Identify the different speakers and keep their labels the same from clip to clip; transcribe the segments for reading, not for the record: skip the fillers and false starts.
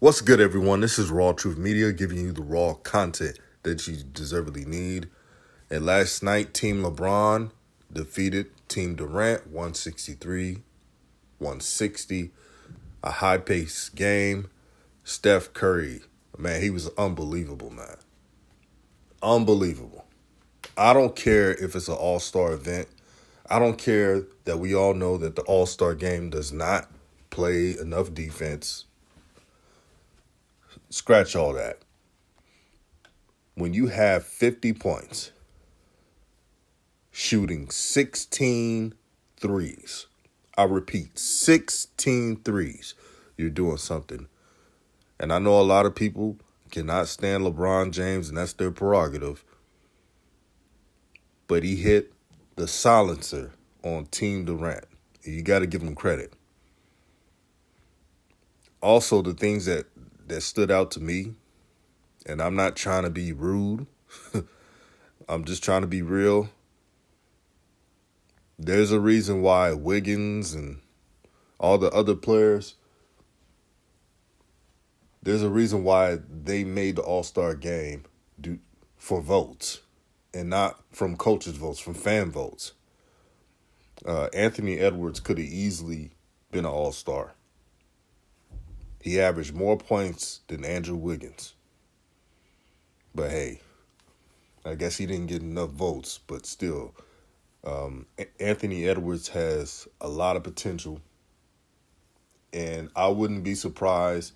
Speaker 1: What's good, everyone? This is RawTruth Media giving you the raw content that you deservedly need. And last night, Team LeBron defeated Team Durant 163-160. A high-paced game. Steph Curry, man, he was unbelievable, man. Unbelievable. I don't care if it's an all-star event. I don't care that we all know that the all-star game does not play enough defense. Scratch all that. When you have 50 points, shooting 16 threes, I repeat, 16 threes, you're doing something. And I know a lot of people cannot stand LeBron James, and that's their prerogative. But he hit the silencer on Team Durant. You got to give him credit. Also, the things that stood out to me, and I'm not trying to be rude, I'm just trying to be real. There's a reason why Wiggins and all the other players, there's a reason why they made the All-Star game for votes and not from coaches' votes, from fan votes. Anthony Edwards could have easily been an All-Star. He averaged more points than Andrew Wiggins. But hey, I guess he didn't get enough votes, but still, Anthony Edwards has a lot of potential, and I wouldn't be surprised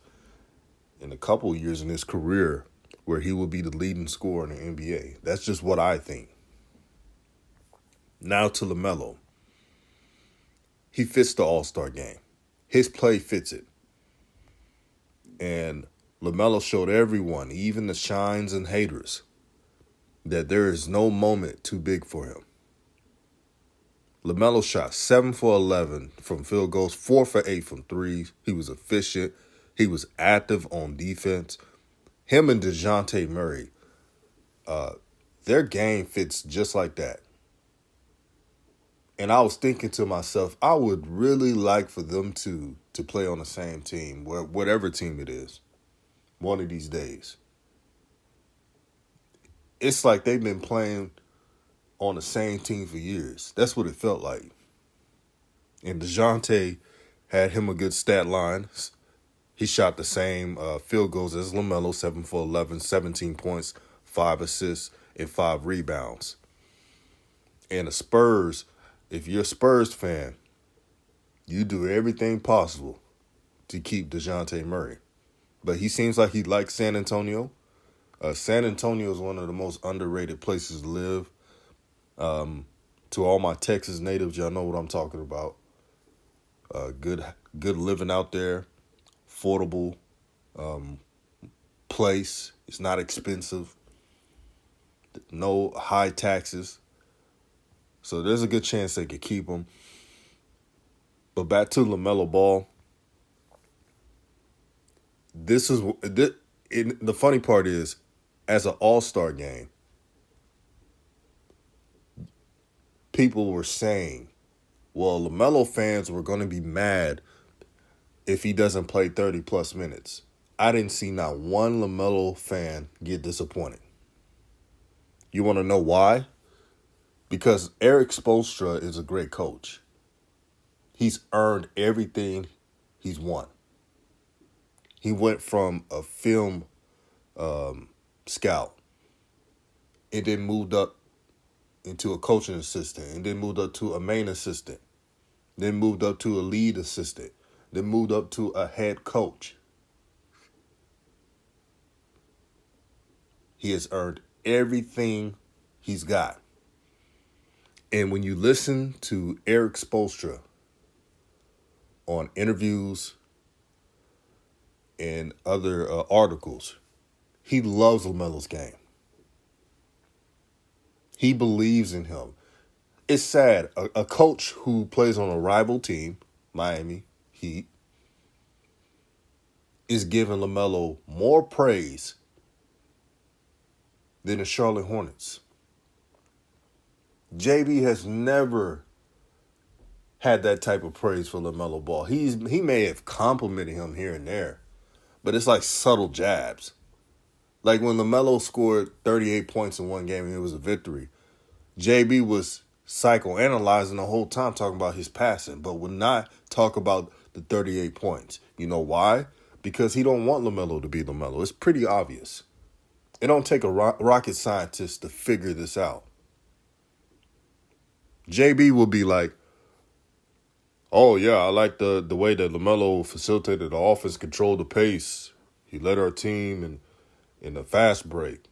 Speaker 1: in a couple of years in his career where he will be the leading scorer in the NBA. That's just what I think. Now to LaMelo. He fits the All-Star game. His play fits it. And LaMelo showed everyone, even the shines and haters, that there is no moment too big for him. LaMelo shot 7 for 11 from field goals, 4 for 8 from threes. He was efficient. He was active on defense. Him and DeJounte Murray, their game fits just like that. And I was thinking to myself, I would really like for them to play on the same team, whatever team it is, one of these days. It's like they've been playing on the same team for years. That's what it felt like. And DeJounte had him a good stat line. He shot the same field goals as LaMelo, 7 for 11, 17 points, 5 assists, and 5 rebounds. And the Spurs, if you're a Spurs fan, you do everything possible to keep DeJounte Murray. But he seems like he likes San Antonio. San Antonio is one of the most underrated places to live. To all my Texas natives, y'all know what I'm talking about. Good living out there, affordable place. It's not expensive. No high taxes. So there's a good chance they could keep him. But back to LaMelo Ball. The funny part is, as an all-star game, people were saying, well, LaMelo fans were going to be mad if he doesn't play 30-plus minutes. I didn't see not one LaMelo fan get disappointed. You want to know why? Because Eric Spoelstra is a great coach. He's earned everything he's won. He went from a film scout and then moved up into a coaching assistant, and then moved up to a main assistant, then moved up to a lead assistant, then moved up to a head coach. He has earned everything he's got. And when you listen to Eric Spoelstra on interviews and other articles, he loves LaMelo's game. He believes in him. It's sad. A coach who plays on a rival team, Miami Heat, is giving LaMelo more praise than the Charlotte Hornets. JB has never had that type of praise for LaMelo Ball. He may have complimented him here and there, but it's like subtle jabs. Like when LaMelo scored 38 points in one game and it was a victory, JB was psychoanalyzing the whole time talking about his passing, but would not talk about the 38 points. You know why? Because he don't want LaMelo to be LaMelo. It's pretty obvious. It don't take a rocket scientist to figure this out. JB will be like, oh, yeah, I like the way that LaMelo facilitated the offense, controlled the pace. He led our team in the fast break,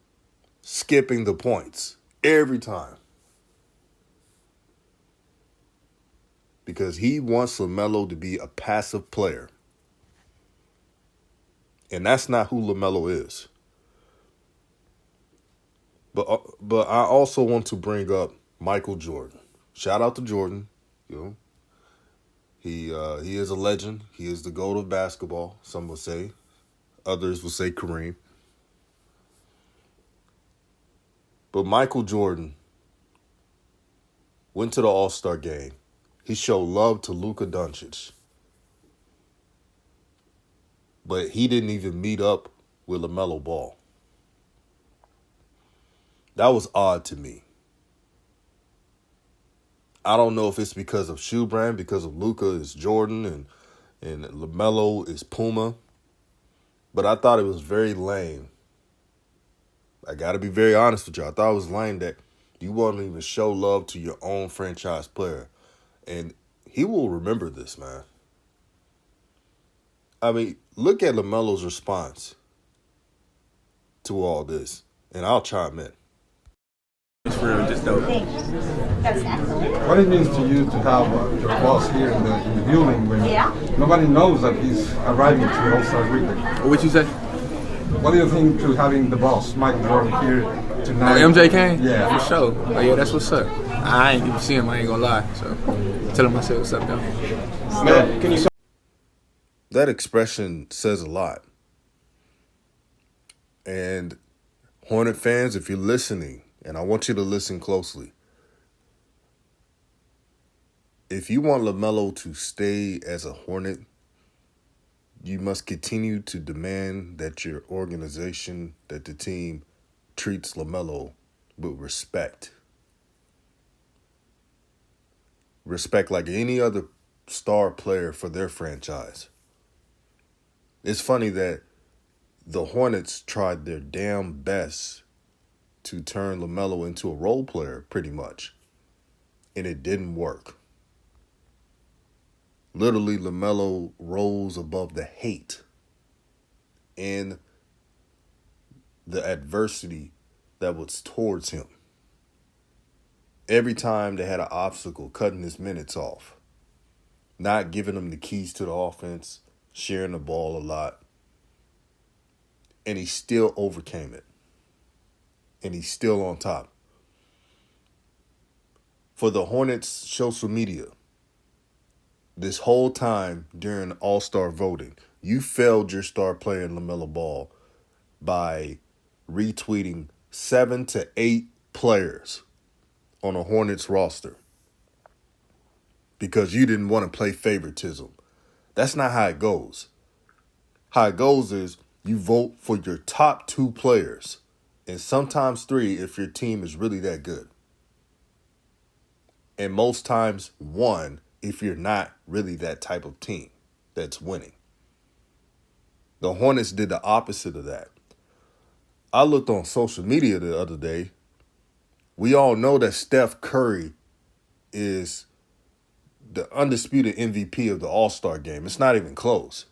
Speaker 1: skipping the points every time. Because he wants LaMelo to be a passive player. And that's not who LaMelo is. But I also want to bring up Michael Jordan. Shout out to Jordan. You know, he is a legend. He is the GOAT of basketball, some will say. Others will say Kareem. But Michael Jordan went to the All-Star game. He showed love to Luka Doncic. But he didn't even meet up with LaMelo Ball. That was odd to me. I don't know if it's because of shoe brand, because of Luka is Jordan and LaMelo is Puma. But I thought it was very lame. I got to be very honest with you. I thought it was lame that you won't even show love to your own franchise player. And he will remember this, man. I mean, look at LaMelo's response to all this. And I'll chime in.
Speaker 2: It's real, just dope.
Speaker 3: What it means to you to have your boss here in the building when nobody knows that he's arriving to the All-Star weekend?
Speaker 2: What you say?
Speaker 3: What do you think to having the boss, Michael Jordan, here tonight?
Speaker 2: Oh, MJ came?
Speaker 3: Yeah.
Speaker 2: For sure. Oh, yeah, that's what's up. I ain't even see him, I ain't gonna lie. So, tell him myself what's up, though.
Speaker 4: Can you
Speaker 1: That expression says a lot. And Hornet fans, if you're listening, and I want you to listen closely, if you want LaMelo to stay as a Hornet, you must continue to demand that your organization, that the team treats LaMelo with respect. Respect like any other star player for their franchise. It's funny that the Hornets tried their damn best to turn LaMelo into a role player, pretty much. And it didn't work. Literally, LaMelo rose above the hate and the adversity that was towards him. Every time they had an obstacle, cutting his minutes off, not giving him the keys to the offense, sharing the ball a lot. And he still overcame it. And he's still on top. For the Hornets social media, this whole time during All-Star voting, you failed your star player in LaMelo Ball by retweeting 7 to 8 players on a Hornets roster because you didn't want to play favoritism. That's not how it goes. How it goes is you vote for your top 2 players, and sometimes 3 if your team is really that good. And most times 1 if you're not really that type of team that's winning. The Hornets did the opposite of that. I looked on social media the other day. We all know that Steph Curry is the undisputed MVP of the All-Star game. It's not even close.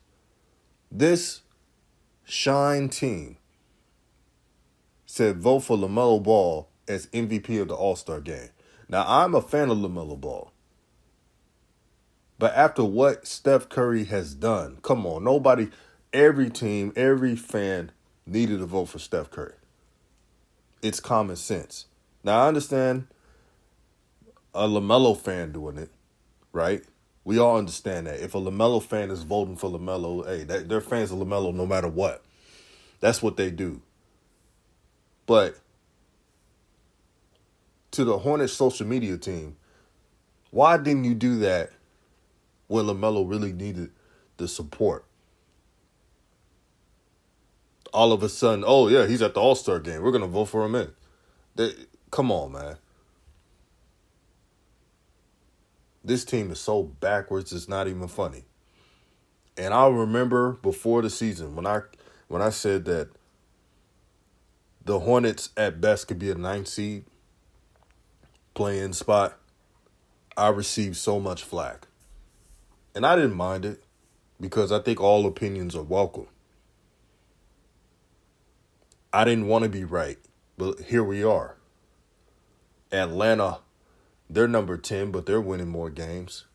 Speaker 1: This Shine team said vote for LaMelo Ball as MVP of the All-Star game. Now, I'm a fan of LaMelo Ball. But after what Steph Curry has done, come on, every team, every fan needed to vote for Steph Curry. It's common sense. Now, I understand a LaMelo fan doing it, right? We all understand that. If a LaMelo fan is voting for LaMelo, hey, they're fans of LaMelo no matter what. That's what they do. But to the Hornets social media team, why didn't you do that when LaMelo really needed the support? all of a sudden, oh, yeah, he's at the All-Star game. We're going to vote for him in. Come on, man. This team is so backwards, it's not even funny. And I remember before the season when I said that the Hornets at best could be a 9th seed playing spot, I received so much flack. And I didn't mind it because I think all opinions are welcome. I didn't want to be right, but here we are. Atlanta, they're number 10, but they're winning more games.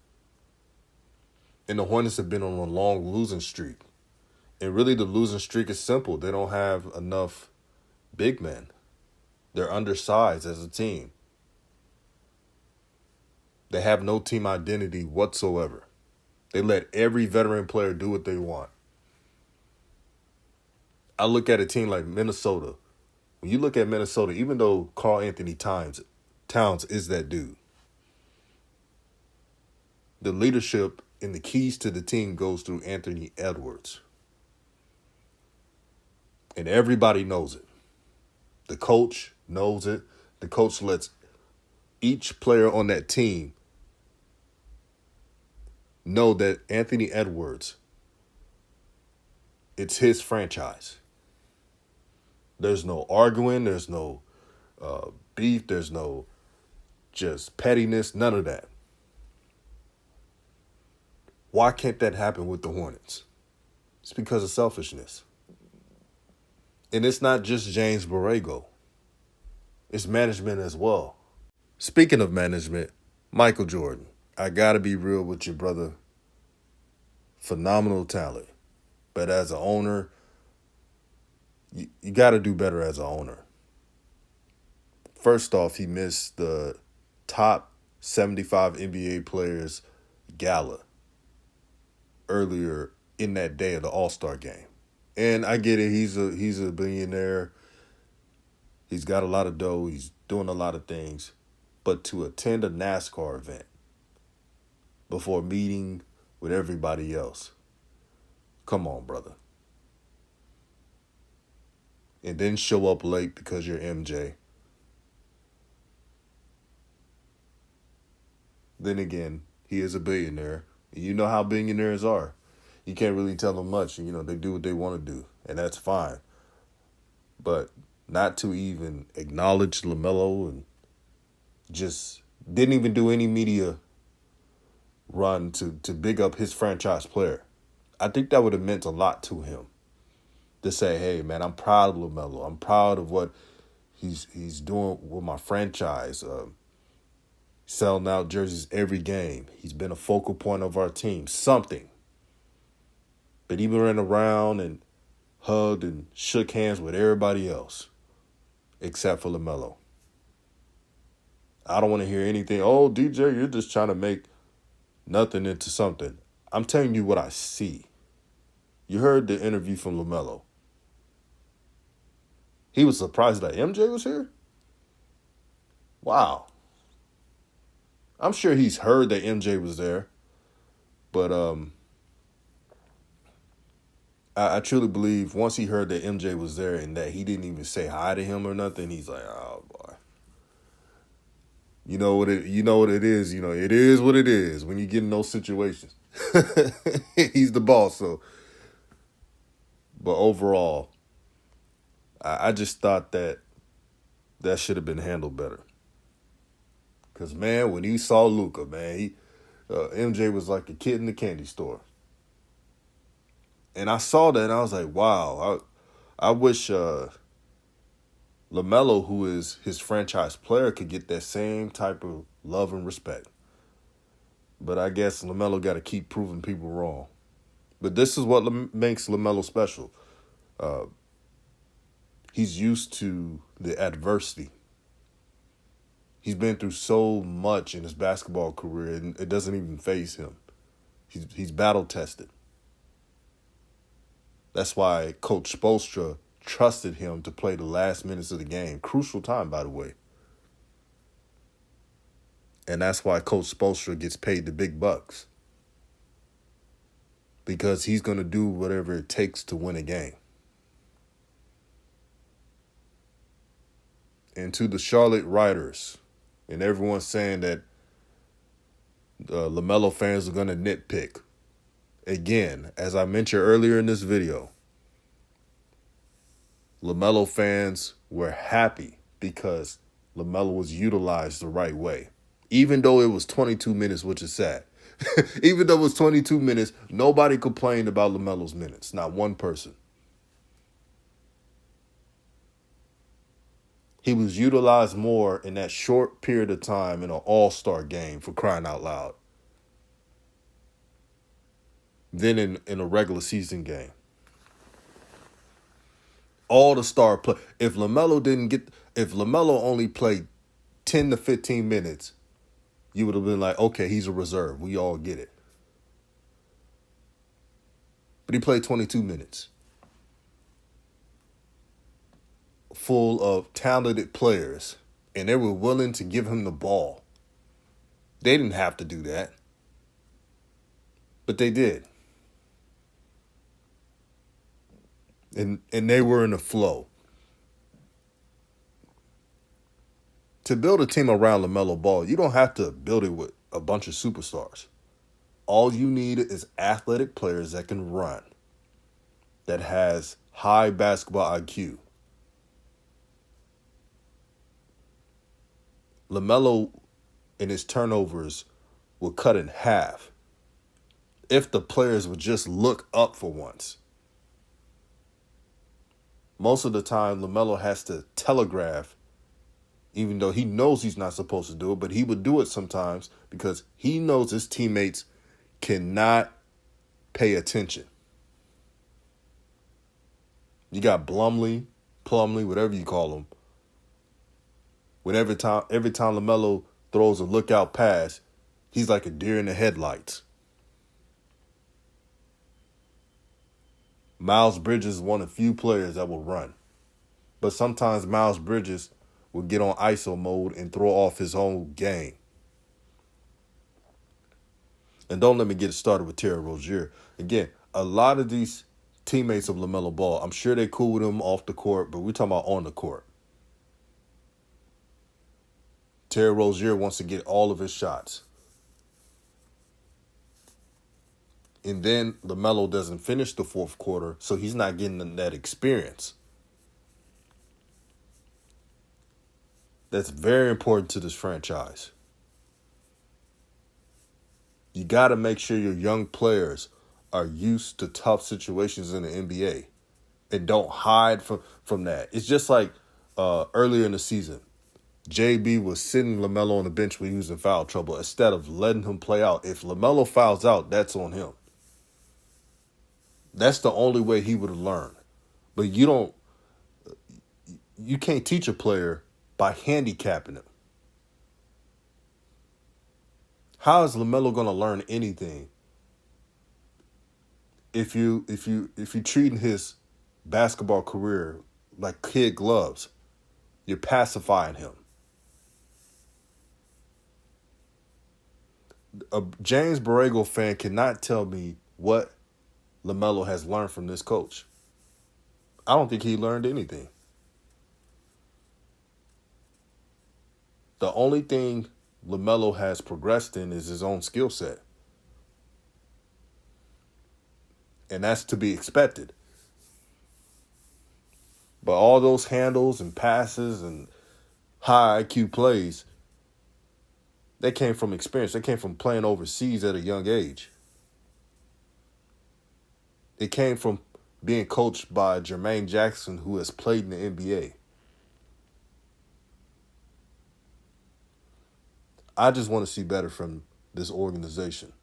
Speaker 1: And the Hornets have been on a long losing streak. And really the losing streak is simple. They don't have enough big men. They're undersized as a team. They have no team identity whatsoever. They let every veteran player do what they want. I look at a team like Minnesota. When you look at Minnesota, even though Karl Anthony Towns is that dude, the leadership and the keys to the team goes through Anthony Edwards. And everybody knows it. The coach knows it. The coach lets each player on that team know that Anthony Edwards, it's his franchise. There's no arguing. There's no beef. There's no just pettiness. None of that. Why can't that happen with the Hornets? It's because of selfishness. And it's not just James Borrego. It's management as well. Speaking of management, Michael Jordan. I got to be real with you, brother. Phenomenal talent. But as an owner, you got to do better as an owner. First off, he missed the top 75 NBA players gala earlier in that day of the All-Star game. And I get it. He's a billionaire. He's got a lot of dough. He's doing a lot of things. But to attend a NASCAR event before meeting with everybody else, come on, brother. And then show up late because you're MJ. Then again, he is a billionaire. You know how billionaires are. You can't really tell them much. You know, they do what they want to do, and that's fine. But not to even acknowledge LaMelo and just didn't even do any media run to big up his franchise player. I think that would have meant a lot to him to say, hey, man, I'm proud of LaMelo. I'm proud of what he's doing with my franchise. Selling out jerseys every game. He's been a focal point of our team. Something. But he ran around and hugged and shook hands with everybody else except for LaMelo. I don't want to hear anything. Oh, DJ, you're just trying to make nothing into something. I'm telling you what I see. You heard the interview from LaMelo. He was surprised that MJ was here? Wow. I'm sure he's heard that MJ was there. But I truly believe once he heard that MJ was there and that he didn't even say hi to him or nothing, he's like, oh, boy. You know what it is. You know, it is what it is when you get in those situations. He's the boss. So, but overall, I just thought that should have been handled better. Because, man, when he saw Luka, man, MJ was like a kid in the candy store. And I saw that and I was like, wow, I wish LaMelo, who is his franchise player, could get that same type of love and respect. But I guess LaMelo got to keep proving people wrong. But this is what makes LaMelo special. He's used to the adversity. He's been through so much in his basketball career, and it doesn't even faze him. He's battle-tested. That's why Coach Spoelstra trusted him to play the last minutes of the game. Crucial time, by the way. And that's why Coach Spoelstra gets paid the big bucks. Because he's going to do whatever it takes to win a game. And to the Charlotte writers and everyone saying that LaMelo fans are going to nitpick. Again, as I mentioned earlier in this video, LaMelo fans were happy because LaMelo was utilized the right way. Even though it was 22 minutes, which is sad. Even though it was 22 minutes, nobody complained about LaMelo's minutes. Not one person. He was utilized more in that short period of time in an all-star game, for crying out loud, than in a regular season game. All the star play. If LaMelo only played 10 to 15 minutes, you would have been like, okay, he's a reserve. We all get it. But he played 22 minutes. Full of talented players, and they were willing to give him the ball. They didn't have to do that, but they did. And they were in the flow. To build a team around LaMelo Ball, you don't have to build it with a bunch of superstars. All you need is athletic players that can run, that has high basketball IQ. LaMelo and his turnovers will cut in half if the players would just look up for once. Most of the time, LaMelo has to telegraph, even though he knows he's not supposed to do it, but he would do it sometimes because he knows his teammates cannot pay attention. You got Plumlee, whatever you call him. Every time LaMelo throws a lookout pass, he's like a deer in the headlights. Miles Bridges is one of the few players that will run. But sometimes Miles Bridges will get on ISO mode and throw off his own game. And don't let me get started with Terry Rozier. Again, a lot of these teammates of LaMelo Ball, I'm sure they're cool with him off the court, but we're talking about on the court. Terry Rozier wants to get all of his shots. And then LaMelo doesn't finish the fourth quarter, so he's not getting that experience. That's very important to this franchise. You got to make sure your young players are used to tough situations in the NBA and don't hide from that. It's just like earlier in the season. JB was sitting LaMelo on the bench when he was in foul trouble instead of letting him play out. If LaMelo fouls out, that's on him. That's the only way he would have learned. But you can't teach a player by handicapping him. How is LaMelo going to learn anything if you treating his basketball career like kid gloves? You're pacifying him. A James Borrego fan cannot tell me what LaMelo has learned from this coach. I don't think he learned anything. The only thing LaMelo has progressed in is his own skill set. And that's to be expected. But all those handles and passes and high IQ plays, they came from experience. They came from playing overseas at a young age. It came from being coached by Jermaine Jackson, who has played in the NBA. I just want to see better from this organization.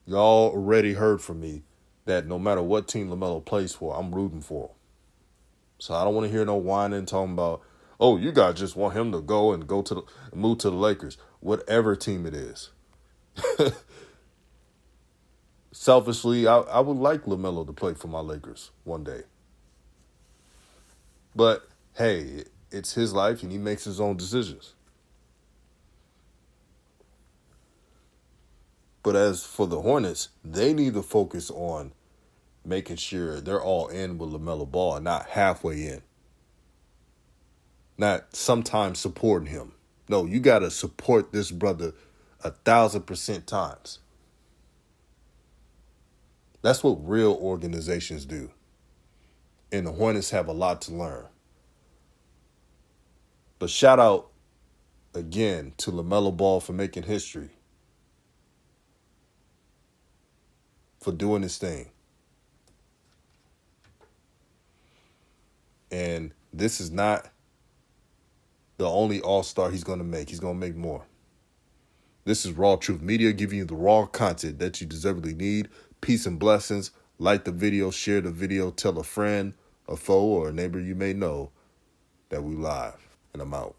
Speaker 1: Y'all already heard from me that no matter what team LaMelo plays for, I'm rooting for him. So I don't want to hear no whining talking about, oh, you guys just want him to go and move to the Lakers. Whatever team it is. Selfishly, I would like LaMelo to play for my Lakers one day. But, hey, it's his life and he makes his own decisions. But as for the Hornets, they need to focus on making sure they're all in with LaMelo Ball and not halfway in. not sometimes supporting him. No, you got to support this brother 1,000% times. That's what real organizations do. And the Hornets have a lot to learn. But shout out again to LaMelo Ball for making history, for doing his thing. And this is not the only all-star he's going to make. He's going to make more. This is RawTruth Media, giving you the raw content that you deservedly need. Peace and blessings. Like the video, share the video, tell a friend, a foe, or a neighbor you may know that we live. And I'm out.